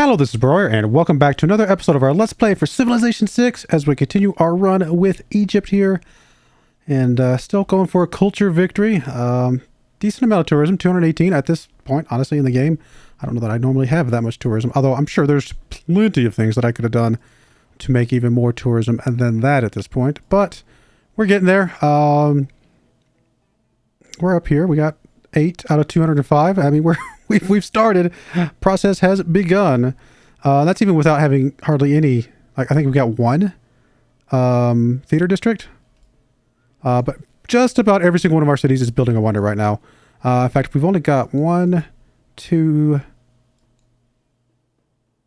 Hello, this is Broyar, and welcome back to another episode of our Let's Play for Civilization 6 as we continue our run with Egypt here. And still going for a culture victory. Decent amount of tourism, 218 at this point, honestly, in the game. I don't know that I normally have that much tourism, although I'm sure there's plenty of things that I could have done to make even more tourism than that at this point. But we're getting there. We're up here. We got 8 out of 205. I mean, we've started. Process has begun. That's even without having hardly any. Like, I think we've got one theater district. But just about every single one of our cities is building a wonder right now. In fact, we've only got 1, 2,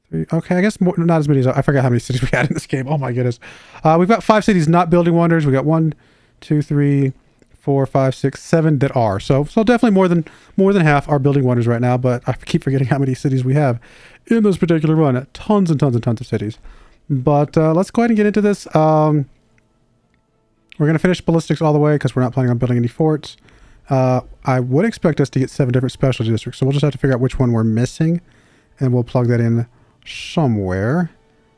3. Okay, I guess not as many as I forgot how many cities we had in this game. Oh my goodness. We've got 5 cities not building wonders. We got 1, 2, 3, 4, 5, 6, 7 that are. So definitely more than half are building wonders right now. But I keep forgetting how many cities we have in this particular run. Tons and tons and tons of cities. But let's go ahead and get into this. We're going to finish ballistics all the way because we're not planning on building any forts. I would expect us to get 7 different specialty districts. So we'll just have to figure out which one we're missing. And we'll plug that in somewhere.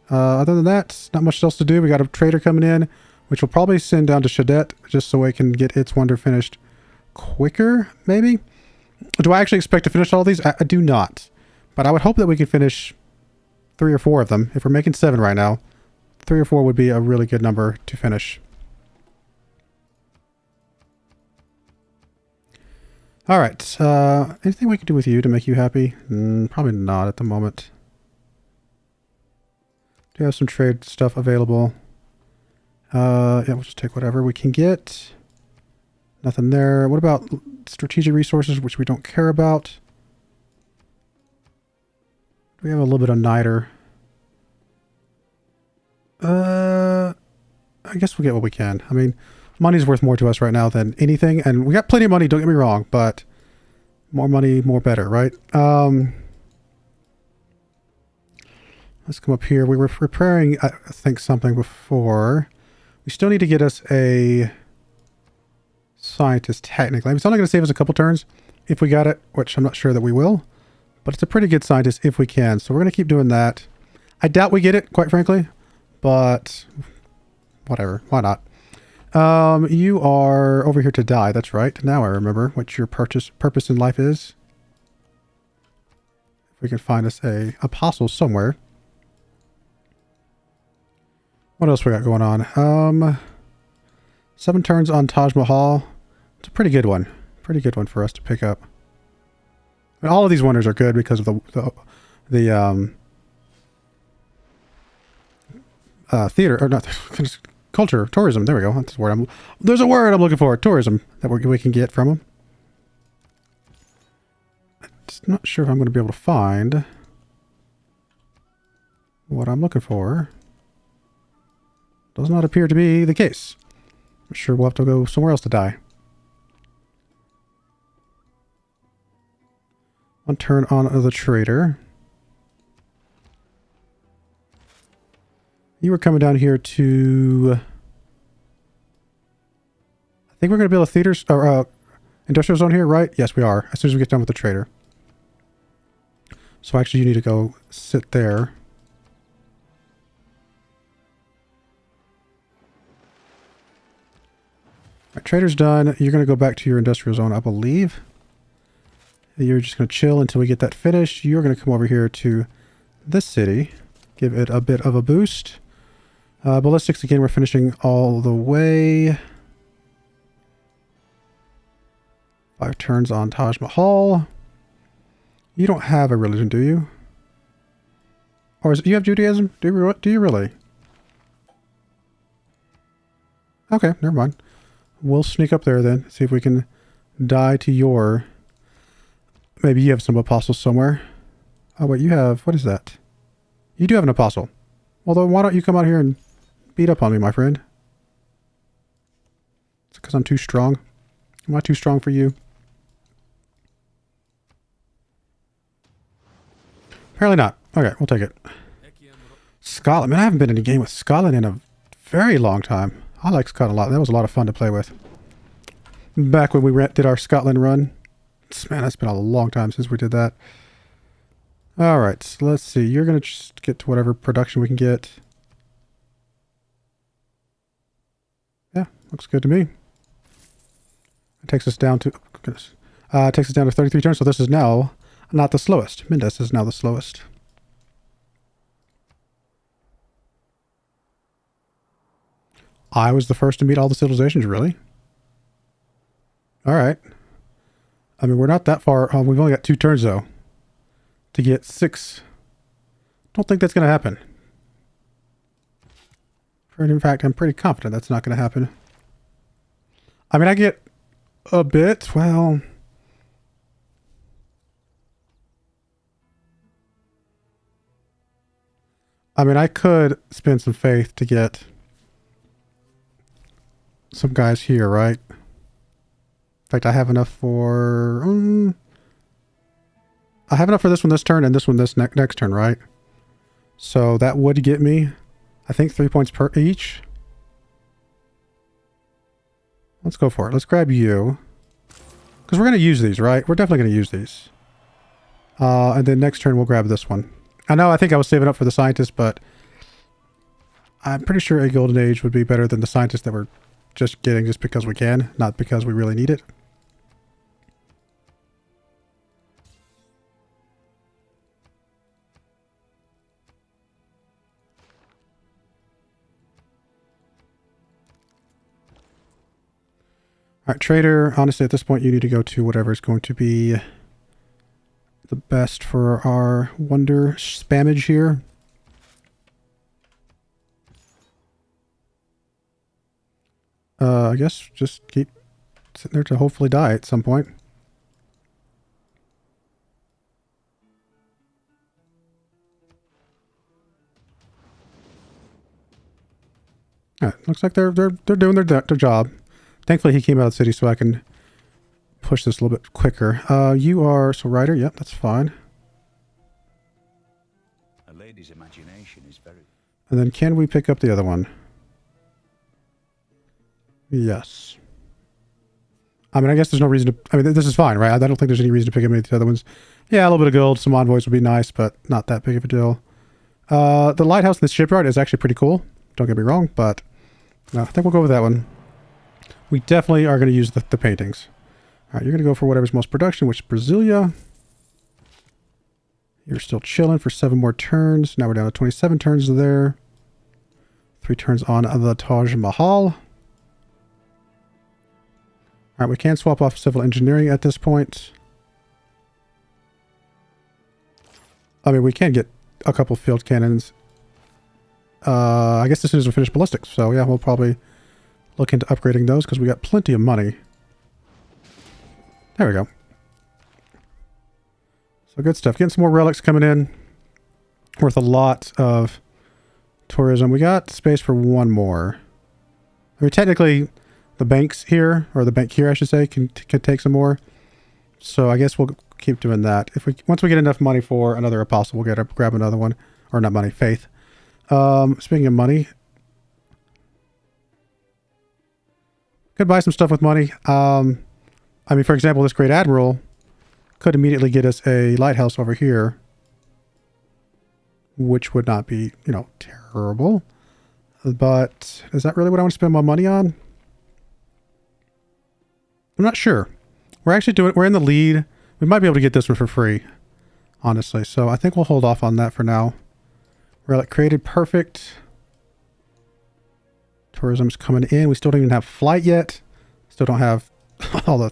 Other than that, not much else to do. We got a trader coming in, which we'll probably send down to Shadet just so it can get its wonder finished quicker, maybe? Do I actually expect to finish all these? I do not. But I would hope that we can finish 3 or 4 of them. If we're making 7 right now, 3 or 4 would be a really good number to finish. All right. Anything we can do with you to make you happy? Probably not at the moment. Do you have some trade stuff available? Yeah, we'll just take whatever we can get. Nothing there. What about strategic resources, which we don't care about? We have a little bit of niter. I guess we'll get what we can. I mean, money's worth more to us right now than anything, and we got plenty of money, don't get me wrong, but more money, more better, right? Let's come up here. We were preparing, I think, something before. We still need to get us a scientist, technically. It's only going to save us a couple turns if we got it, which I'm not sure that we will, but it's a pretty good scientist if we can, so we're going to keep doing that. I doubt we get it, quite frankly, but whatever, why not? You are over here to die. That's right. Now I remember what your purpose in life is. If we can find us a apostle somewhere. What else we got going on? 7 turns on Taj Mahal. It's a pretty good one. Pretty good one for us to pick up. I mean, all of these wonders are good because of the theater, or not, culture, tourism. There we go. That's the word there's a word I'm looking for. Tourism that we can get from them. I'm not sure if I'm going to be able to find what I'm looking for. Does not appear to be the case. I'm sure we'll have to go somewhere else to die. 1 turn on the trader. You were coming down here to... I think we're going to build a theater or industrial zone here, right? Yes, we are. As soon as we get done with the trader. So actually, you need to go sit there. Right, trader's done. You're going to go back to your industrial zone, I believe. You're just going to chill until we get that finished. You're going to come over here to this city. Give it a bit of a boost. Ballistics, again, we're finishing all the way. 5 turns on Taj Mahal. You don't have a religion, do you? Or you have Judaism? Do you really? Okay, never mind. We'll sneak up there then. See if we can die to your... Maybe you have some apostles somewhere. Oh, wait, you have... What is that? You do have an apostle. Well, then why don't you come out here and beat up on me, my friend? It's because I'm too strong. Am I too strong for you? Apparently not. Okay, we'll take it. Scotland. Man, I haven't been in a game with Scotland in a very long time. I like Scotland a lot. That was a lot of fun to play with. Back when we did our Scotland run. Man, that's been a long time since we did that. All right, so let's see. You're going to just get to whatever production we can get. Yeah, looks good to me. It takes us down to, oh goodness, takes us down to 33 turns. So this is now not the slowest. Mindes is now the slowest. I was the first to meet all the civilizations, really? All right. I mean, we're not that far. We've only got 2 turns, though, to get 6. Don't think that's going to happen. In fact, I'm pretty confident that's not going to happen. I mean, I get a bit, well... I mean, I could spend some faith to get some guys here, right? In fact, I have enough for... I have enough for this one this turn and this one this next turn, right? So that would get me, I think, 3 points per each. Let's go for it. Let's grab you. Because we're going to use these, right? We're definitely going to use these. And then next turn we'll grab this one. I know I think I was saving up for the scientist, but I'm pretty sure a golden age would be better than the scientist that we're just getting just because we can, not because we really need it. All right, trader, honestly, at this point, you need to go to whatever is going to be the best for our wonder spammage here. I guess just keep sitting there to hopefully die at some point. All right, looks like they're doing their job. Thankfully, he came out of the city so I can push this a little bit quicker. You are... So, Rider, yep, that's fine. A lady's imagination is very... And then can we pick up the other one? Yes. I mean, I guess there's no reason to... I mean, this is fine, right? I don't think there's any reason to pick up any of the other ones. Yeah, a little bit of gold, some envoys would be nice, but not that big of a deal. The lighthouse in the shipyard is actually pretty cool. Don't get me wrong, but no, I think we'll go with that one. We definitely are going to use the paintings. All right, you're going to go for whatever's most production, which is Brasilia. You're still chilling for 7 more turns. Now we're down to 27 turns there. 3 turns on the Taj Mahal. All right, we can swap off civil engineering at this point. I mean, we can get a couple field cannons. I guess as soon as we finish ballistics. So yeah, we'll probably look into upgrading those because we got plenty of money. There we go. So good stuff. Getting some more relics coming in. Worth a lot of tourism. We got space for one more. I mean, technically, the banks here, or the bank here, I should say, can take some more. So I guess we'll keep doing that. If we once we get enough money for another apostle, we'll grab another one. Or not money, faith. Speaking of money, could buy some stuff with money. I mean, for example, this Great Admiral could immediately get us a lighthouse over here, which would not be, you know, terrible. But is that really what I want to spend my money on? I'm not sure. We're actually we're in the lead. We might be able to get this one for free, honestly. So I think we'll hold off on that for now. Relic created, perfect. Tourism's coming in. We still don't even have flight yet. Still don't have all the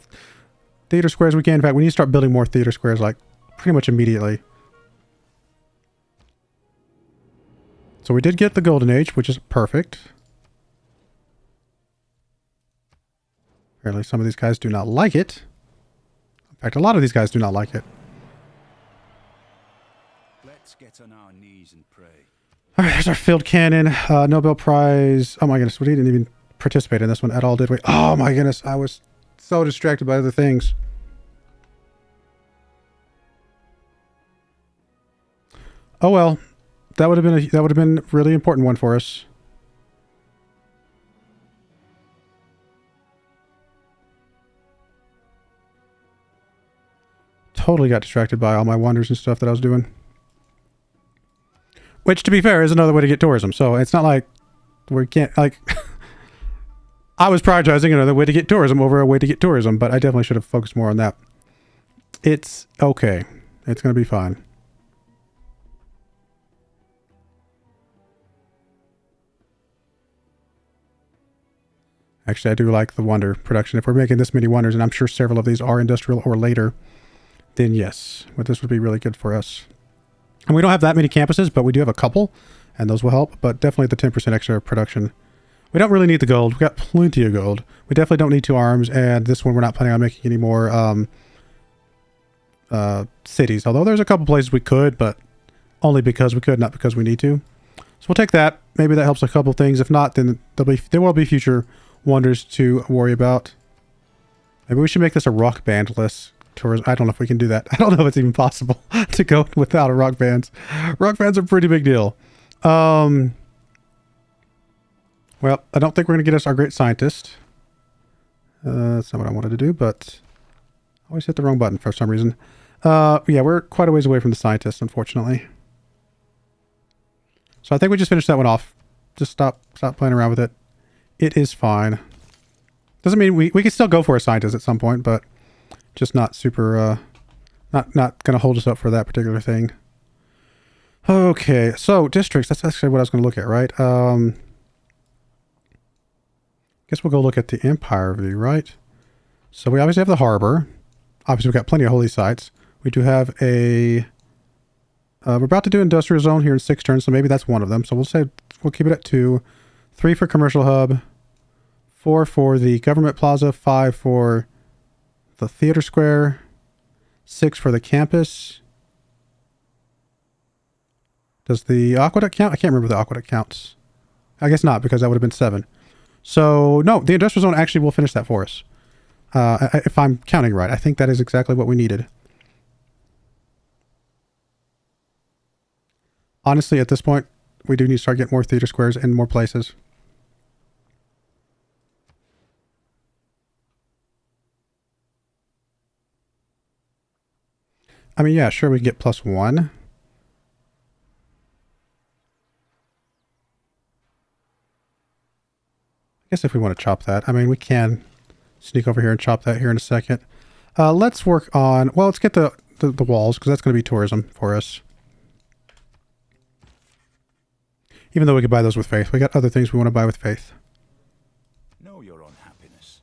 theater squares we can. In fact, we need to start building more theater squares like pretty much immediately. So we did get the Golden Age, which is perfect. Apparently some of these guys do not like it. In fact, a lot of these guys do not like it. Let's get on our knees and pray. All right, there's our field cannon. Nobel Prize. Oh my goodness, we didn't even participate in this one at all, did we? Oh my goodness, I was so distracted by other things. Oh well, that would have been a really important one for us. Totally got distracted by all my wonders and stuff that I was doing. Which, to be fair, is another way to get tourism. So it's not like we can't, like... I was prioritizing another way to get tourism over a way to get tourism, but I definitely should have focused more on that. It's okay. It's going to be fine. Actually, I do like the wonder production. If we're making this many wonders, and I'm sure several of these are industrial or later, then yes, well, this would be really good for us. And we don't have that many campuses, but we do have a couple, and those will help. But definitely the 10% extra production. We don't really need the gold. We've got plenty of gold. We definitely don't need 2 arms, and this one we're not planning on making any more cities. Although there's a couple places we could, but only because we could, not because we need to. So we'll take that. Maybe that helps a couple things. If not, then there will be future wonders to worry about. Maybe we should make this a rock bandless tourism. I don't know if we can do that. I don't know if it's even possible to go without a rock bands. Rock bands are a pretty big deal. Well, I don't think we're going to get us our great scientist. That's not what I wanted to do, but I always hit the wrong button for some reason. Yeah, we're quite a ways away from the scientist, unfortunately. So I think we just finished that one off. Just stop playing around with it. It is fine. Doesn't mean we can still go for a scientist at some point, but just not super, not going to hold us up for that particular thing. Okay, so districts, that's actually what I was going to look at, right? Guess we'll go look at the Empire view, right? So we obviously have the harbor. Obviously, we've got plenty of holy sites. We do have a... we're about to do industrial zone here in 6 turns, so maybe that's one of them. So we'll keep it at 2. 3 for commercial hub. 4 for the government plaza. 5 for the theater square. 6 for the campus. Does the aqueduct count? I can't remember if the aqueduct counts. I guess not, because that would have been 7. So, no, the industrial zone actually will finish that for us. If I'm counting right. I think that is exactly what we needed. Honestly, at this point, we do need to start getting more theater squares in more places. I mean, yeah, sure, we can get +1. I guess if we want to chop that, I mean, we can sneak over here and chop that here in a second. Let's work on, well, let's get the walls, because that's going to be tourism for us. Even though we could buy those with faith. We got other things we want to buy with faith. Know your own happiness.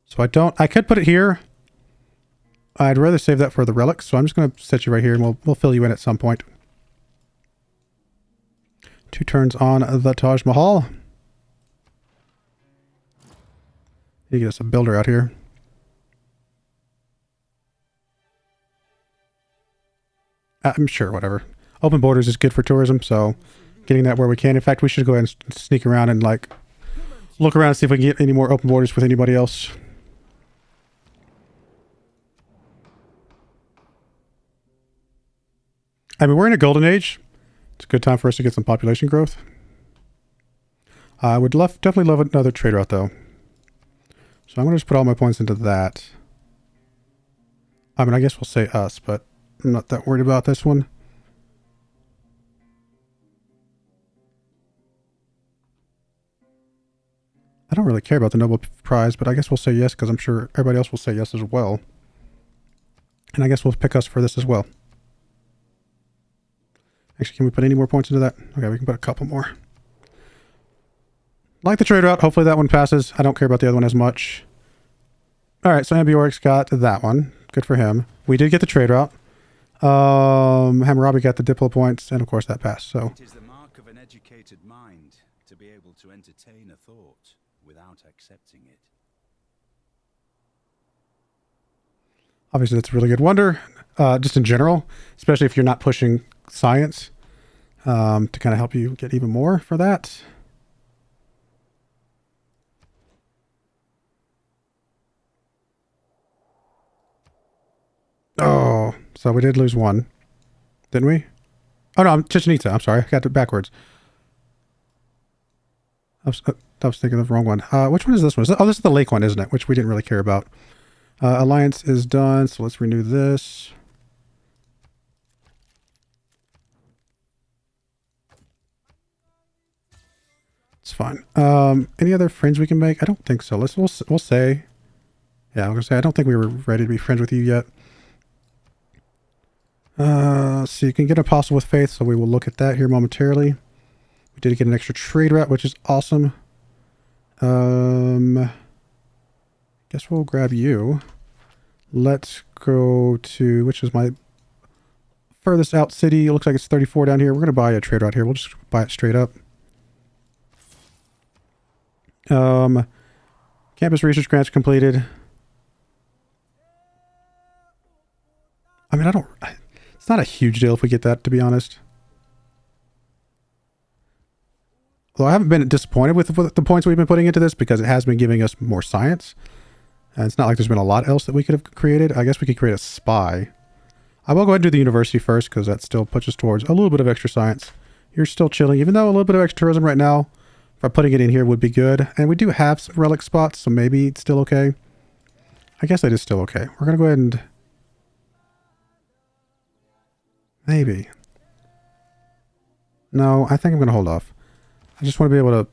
So I could put it here. I'd rather save that for the relics, so I'm just going to set you right here, and we'll fill you in at some point. 2 turns on the Taj Mahal. You get us a builder out here. I'm sure, whatever. Open borders is good for tourism, so getting that where we can. In fact, we should go ahead and sneak around and like look around and see if we can get any more open borders with anybody else. I mean, we're in a golden age. It's a good time for us to get some population growth. I would definitely love another trade route, though. So I'm going to just put all my points into that. I mean, I guess we'll say us, but I'm not that worried about this one. I don't really care about the Nobel Prize, but I guess we'll say yes, because I'm sure everybody else will say yes as well. And I guess we'll pick us for this as well. Actually, can we put any more points into that? Okay, we can put a couple more. Like the trade route. Hopefully that one passes. I don't care about the other one as much. All right, so Ambiorix got that one. Good for him. We did get the trade route. Hammurabi got the Diplo points, and of course that passed. So It is the mark of an educated mind to be able to entertain a thought without accepting it. obviously that's a really good wonder, just in general, especially if you're not pushing science, to kind of help you get even more for that. Oh, so we did lose one, didn't we? Oh no, I'm Chichen Itza. I'm sorry, I got it backwards. I was thinking of the wrong one. Which one is this one? Oh, this is the lake one, isn't it? Which we didn't really care about. Alliance is done, so let's renew this. fine. Any other friends we can make? I don't think so. We'll say. Yeah, I'm gonna say I don't think we were ready to be friends with you yet. So you can get Apostle with Faith, so we will look at that here momentarily. We did get an extra trade route, which is awesome. Guess we'll grab you. Let's go to, which is my furthest out city. It looks like it's 34 down here. We're going to buy a trade route here. We'll just buy it straight up. Campus research grants completed. I mean, it's not a huge deal if we get that, to be honest. Although I haven't been disappointed with the points we've been putting into this because it has been giving us more science. And it's not like there's been a lot else that we could have created. I guess we could create a spy. I will go ahead and do the university first because that still puts us towards a little bit of extra science. You're still chilling, even though a little bit of extra tourism right now, by putting it in here would be good. And we do have some relic spots, so maybe it's still okay. I guess it is still okay. We're going to go ahead and... Maybe. No, I think I'm going to hold off. I just want to be able to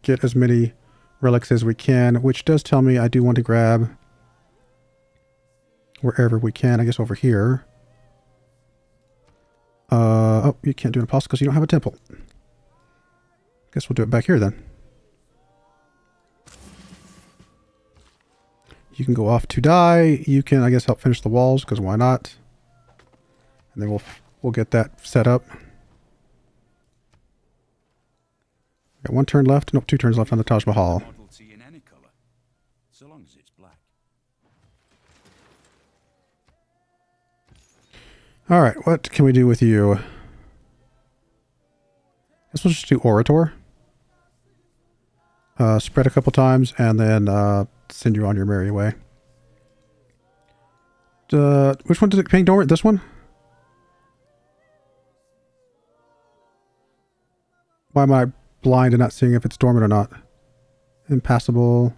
get as many relics as we can, which does tell me I do want to grab wherever we can. I guess over here. Oh, you can't do an apostle because you don't have a temple. Guess we'll do it back here then. You can go off to die. You can, I guess, help finish the walls because why not? And then we'll get that set up. Got 1 turn left. Nope, 2 turns left on the Taj Mahal. Model T in any color, so long as it's black. All right, what can we do with you? Guess we'll just do Orator. Spread a couple times and then send you on your merry way. Which one did it ping dormant? This one? Why am I blind and not seeing if it's dormant or not? Impassable.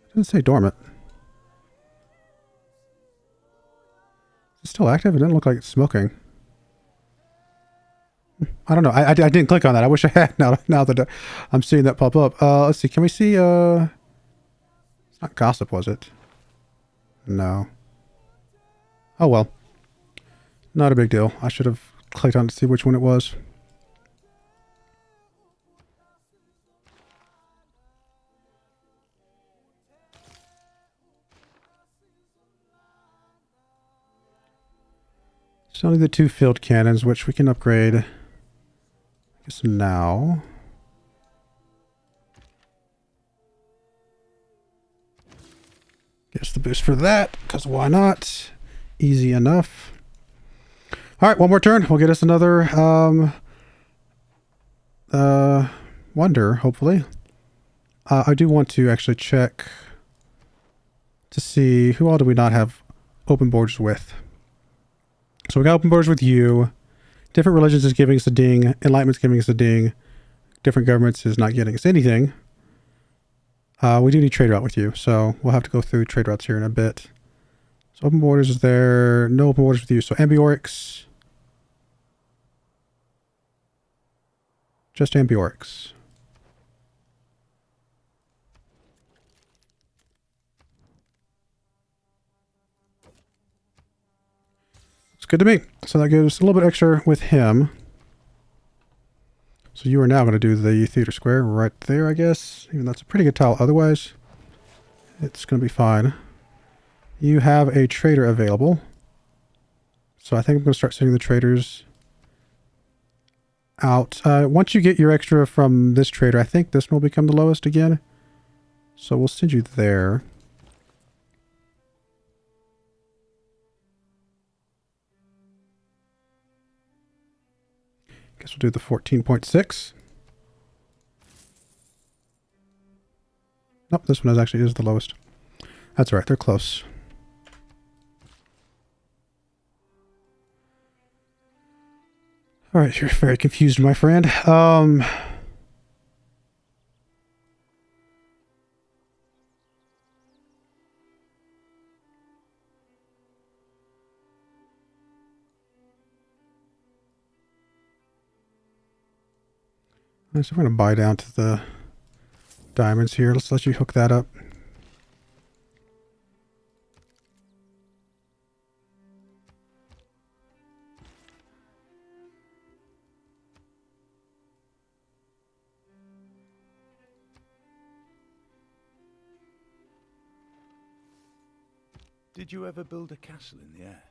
It didn't say dormant. Is it still active? It doesn't look like it's smoking. I don't know. I didn't click on that. I wish I had now that I'm seeing that pop up. Let's see. Can we see? It's not gossip, was it? No. Oh well. Not a big deal. I should have clicked on to see which one it was. It's only the 2 field cannons, which we can upgrade. I guess now. Guess the boost for that, because why not? Easy enough. All right, one more turn. We'll get us another wonder, hopefully. I do want to actually check to see who all do we not have open borders with. So we got open borders with you. Different religions is giving us a ding. Enlightenment's giving us a ding. Different governments is not getting us anything. We do need trade route with you, so we'll have to go through trade routes here in a bit. So open borders is there. No open borders with you. So Ambiorix. Just Ambiorix. It's good to me. So that gives us a little bit extra with him. So you are now going to do the theater square right there, I guess. Even though that's a pretty good tile otherwise. It's going to be fine. You have a trader available. So I think I'm going to start sending the traders out. Once you get your extra from this trader, I think this one will become the lowest again. So we'll send you there. Guess we'll do the 14.6. Nope, this one actually is the lowest. That's all right, they're close. All right, you're very confused, my friend. So we're going to buy down to the diamonds here. Let's let you hook that up. Did you ever build a castle in the air?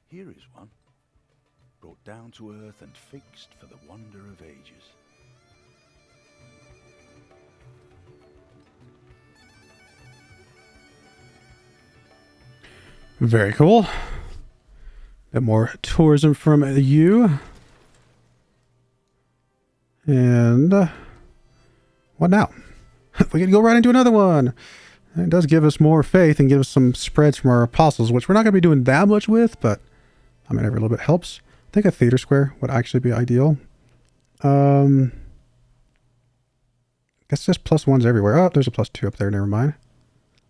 Here is one. Brought down to earth and fixed for the wonder of ages. Very cool. Bit more tourism from you. And what now? We can go right into another one. It does give us more faith and give us some spreads from our apostles, which we're not going to be doing that much with, but I mean, every little bit helps. I think a theater square would actually be ideal. Guess just +1s everywhere. Oh, there's a +2 up there. Never mind.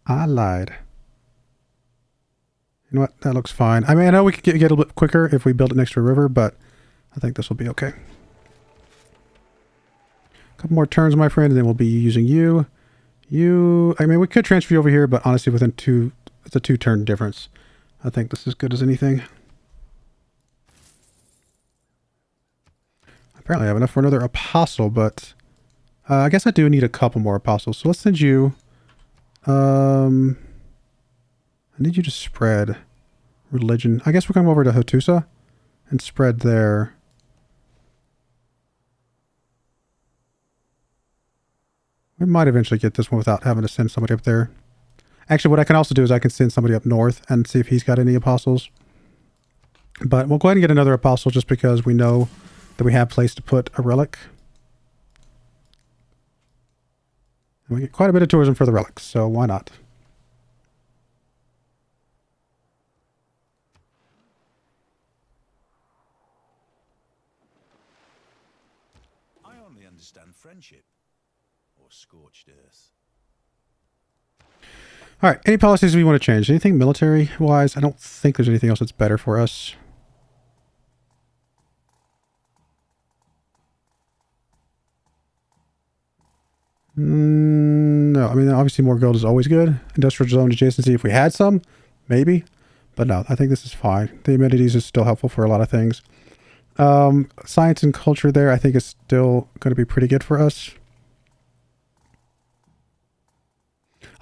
I lied. You know what? That looks fine. I mean, I know we could get a little bit quicker if we build it next to a river, but I think this will be okay. A couple more turns, my friend, and then we'll be using you. I mean, we could transfer you over here, but honestly, within it's a 2-turn difference. I think this is good as anything. Apparently I have enough for another apostle, but I guess I do need a couple more apostles. So let's send you. I need you to spread religion. I guess we're going over to Hattusa and spread there. We might eventually get this one without having to send somebody up there. Actually, what I can also do is I can send somebody up north and see if he's got any apostles. But we'll go ahead and get another apostle just because we know that we have a place to put a relic. And we get quite a bit of tourism for the relics, so why not? I only understand friendship. Or scorched earth. All right, any policies we want to change? Anything military-wise? I don't think there's anything else that's better for us. No, I mean, obviously more gold is always good. Industrial zone adjacency, if we had some, maybe. But no, I think this is fine. The amenities is still helpful for a lot of things. Science and culture there, I think is still going to be pretty good for us.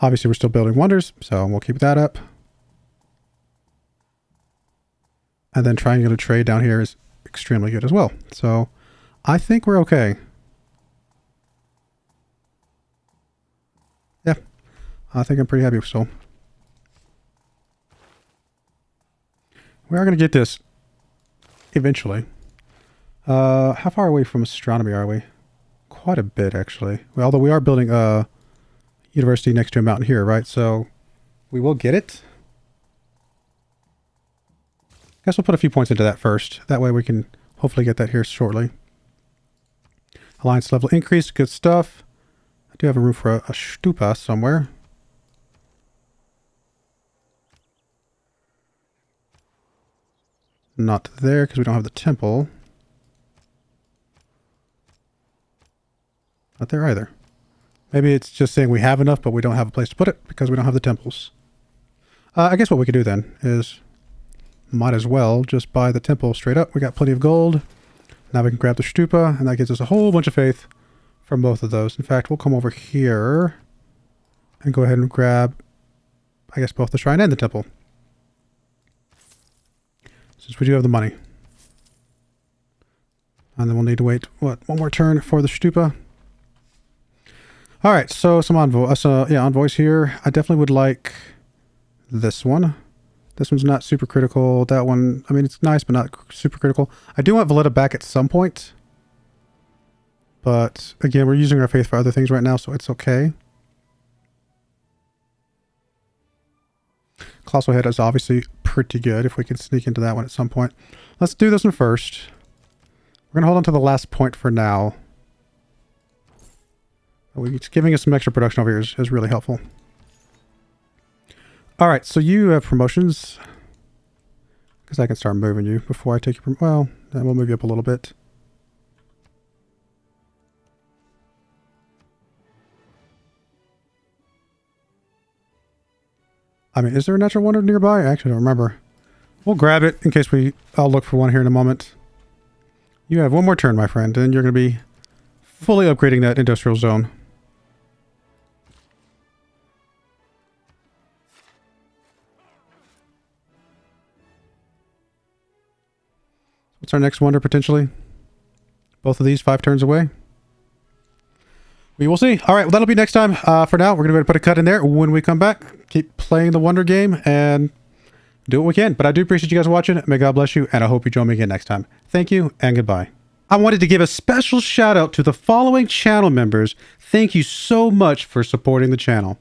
Obviously, we're still building wonders, so we'll keep that up. And then triangular trade down here is extremely good as well. So I think we're okay. Yeah, I think I'm pretty happy still. We are going to get this eventually. How far away from astronomy are we? Quite a bit, actually. Well, although we are building a university next to a mountain here, right? So we will get it. Guess we'll put a few points into that first. That way we can hopefully get that here shortly. Alliance level increase, good stuff. I do have a room for a stupa somewhere. Not there because we don't have the temple. Not there either. Maybe it's just saying we have enough, but we don't have a place to put it because we don't have the temples. I guess what we could do then is might as well just buy the temple straight up. We got plenty of gold. Now we can grab the stupa, and that gives us a whole bunch of faith from both of those. In fact, we'll come over here and go ahead and grab, I guess, both the shrine and the temple. Since we do have the money. And then we'll need to wait, what, one more turn for the stupa. All right, so some envoys here. I definitely would like this one. This one's not super critical. That one, I mean, it's nice, but not super critical. I do want Valletta back at some point. But again, we're using our faith for other things right now, so it's okay. Colossal Head is obviously pretty good if we can sneak into that one at some point. Let's do this one first. We're going to hold on to the last point for now. Giving us some extra production over here is really helpful. All right, so you have promotions. Because I can start moving you before I take you. Well, then we'll move you up a little bit. I mean, is there a natural wonder nearby? I actually don't remember. We'll grab it in case I'll look for one here in a moment. You have one more turn, my friend, and you're going to be fully upgrading that industrial zone. What's our next wonder, potentially? Both of these 5 turns away. We will see. All right, well, that'll be next time. For now, we're going to put a cut in there. When we come back, keep playing the wonder game and do what we can. But I do appreciate you guys watching. May God bless you, and I hope you join me again next time. Thank you, and goodbye. I wanted to give a special shout out to the following channel members. Thank you so much for supporting the channel.